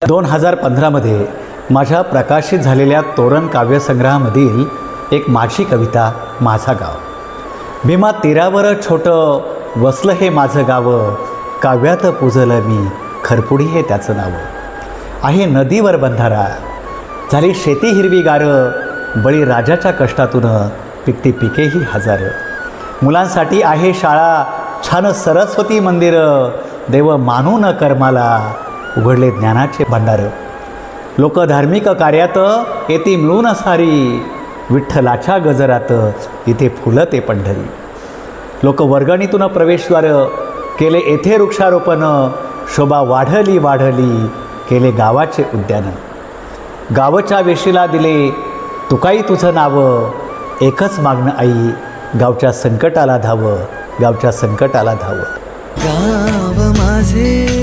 2015मध्ये माझ्या प्रकाशित झालेल्या तोरण काव्यसंग्रहामधील एक माझी कविता माझा गाव. भीमा तीरावर छोटं वसलं हे माझं गाव, काव्यात पुजलं मी खरपुडी हे त्याचं नाव. आहे नदीवर बंधारा, झाली शेती हिरवीगार, बळी राजाच्या कष्टातून पिकती पिकेही हजार. मुलांसाठी आहे शाळा, छान सरस्वती मंदिर, देव मानून कर्माला उघडले ज्ञानाचे भंडार. लोक धार्मिक कार्यात येती मिळून सारी, विठ्ठलाच्या गजरात इथे फुलते पंढरी. लोक वर्गणीतून प्रवेशद्वार केले येथे वृक्षारोपण, शोभा वाढली वाढली केले गावाचे उद्यान. गावच्या वेशीला दिले तुकाई तुझं नाव, एकच मागणं आई गावच्या संकटाला धाव, गावच्या संकटाला धाव. गाव माझे